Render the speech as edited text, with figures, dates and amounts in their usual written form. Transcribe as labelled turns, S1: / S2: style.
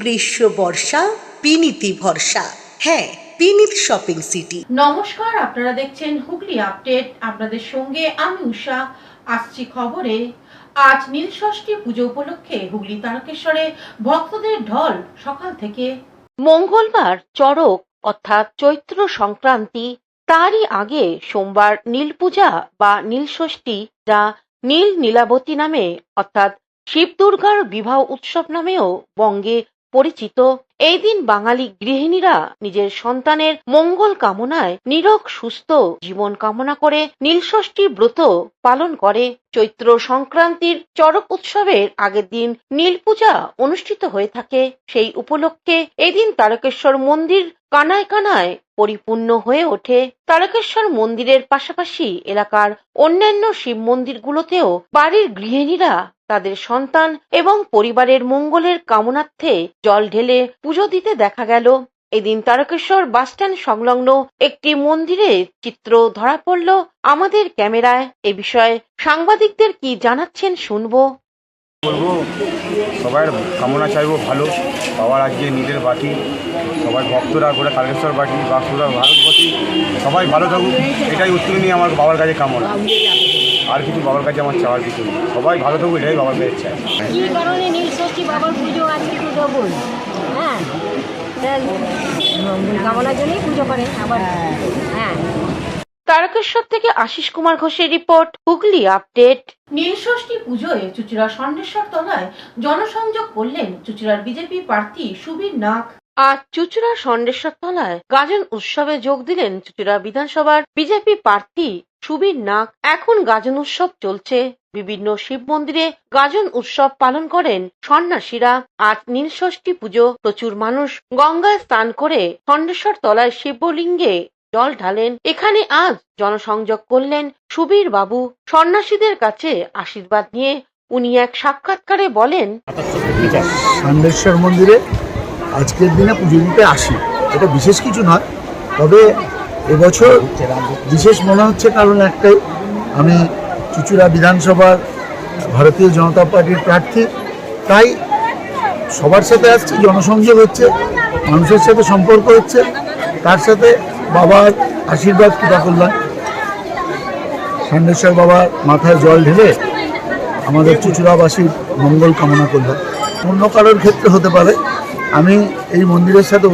S1: গ্রীষ্ম বর্ষা পিনিতি ভরসা। হ্যাঁ, পিনিত শপিং সিটি।
S2: নমস্কার, আপনারা দেখছেন হুগলি আপডেট। আপনাদের সঙ্গে আমি উষা। আসছি খবরে। আজ নীলষষ্ঠী পুজো উপলক্ষে হুগলি তারকেশ্বরে ভক্তদের ঢল সকাল থেকে।
S3: মঙ্গলবার চড়ক অর্থাৎ চৈত্র সংক্রান্তি, তারই আগে সোমবার নীল পূজা বা নীলষষ্ঠী, যা নীল নীলাবতী নামে অর্থাৎ শিব দুর্গার বিবাহ উৎসব নামেও বঙ্গে পরিচিত। এই দিন বাঙালি গৃহিণীরা নিজের সন্তানের মঙ্গল কামনায় নিরোগ সুস্থ জীবন কামনা করে নীলষষ্ঠী ব্রত পালন করে। চৈত্র সংক্রান্তির চড়ক উৎসবের আগের দিন নীল পূজা অনুষ্ঠিত হয়ে থাকে। সেই উপলক্ষে এদিন তারকেশ্বর মন্দির কানায় কানায় পরিপূর্ণ হয়ে ওঠে। তারকেশ্বর মন্দিরের পাশাপাশি এলাকার অন্যান্য শিব মন্দিরগুলোতেও বাড়ির গৃহিণীরা তাদের সন্তান এবং পরিবারের মঙ্গলের কামনার্থে জল ঢেলে পুজো দিতে দেখা গেল। এদিন তারকেশ্বর বাসস্ট্যান্ড সংলগ্ন একটি মন্দিরে চিত্র ধরা পড়ল আমাদের ক্যামেরায়। এ বিষয়ে সাংবাদিকদের কি জানাচ্ছেন শুনবো।
S4: বলবো সবার কামনা চাইবো ভালো, বাবার আজকে নীলের বাটি, সবাই ভক্তরা করে তারকেশ্বর বাটি বা পুরো ভারতবর্ষী সবাই ভালো থাকুক, এটাই উত্তরণীয় আমার বাবার কাছে কামনা। আর কিছু বাবার কাছে আমার চাওয়ার কিছু নেই, সবাই ভালো থাকুক, এটাই বাবার কাছে চাই।
S5: কি কারণে নীলষষ্ঠী বাবার পুজো আজকে তো ডবল, হ্যাঁ কামনার জন্যই পুজো করে আবার। হ্যাঁ,
S3: তারকেশ্বর থেকে আশিস কুমার ঘোষের রিপোর্ট, হুগলি আপডেট।
S2: নীলষষ্ঠী পুজোয় চুচুড়া ষণ্ঢেশ্বর তলায় জনসংযোগ করলেন চুচুড়ার বিজেপি প্রার্থী সুবীর নাগ।
S3: আজ চুচুড়া ষণ্ঢেশ্বর তলায় গাজন উৎসবে যোগ দিলেন চুচুড়া বিধানসভার বিজেপি প্রার্থী সুবীর নাগ। এখন গাজন উৎসব চলছে। বিভিন্ন শিব মন্দিরে গাজন উৎসব পালন করেন সন্ন্যাসীরা। আজ নীলষষ্ঠী পুজো, প্রচুর মানুষ গঙ্গায় স্নান করে ষণ্ঢেশ্বর তলায় শিবলিঙ্গে জল ঢালেন। এখানে আজ জনসংযোগ করলেন সুবীর বাবু। সন্ন্যাসীদের কাছে আশীর্বাদ নিয়ে উনি এক সাক্ষাৎকারে বলেন,
S6: ষণ্ঢেশ্বর মন্দিরে আজকের দিনে পুজো দিতে আসি, এটা বিশেষ কিছু নয়, তবে এবছর বিশেষ মনে হচ্ছে কারণ একটাই, আমি চুচুড়া বিধানসভার ভারতীয় জনতা পার্টির প্রার্থী, তাই সবার সাথে আসছি, জনসংযোগ হচ্ছে, মানুষের সাথে সম্পর্ক হচ্ছে, তার সাথে বাবার আশীর্বাদ কৃপা করলাম। ষণ্ঢেশ্বর বাবার মাথায় জল ঢেলে আমাদের চুচুড়াবাসীর মঙ্গল কামনা করলাম। অন্য কারোর ক্ষেত্রে হতে পারে, আমি এই মন্দিরের সাথে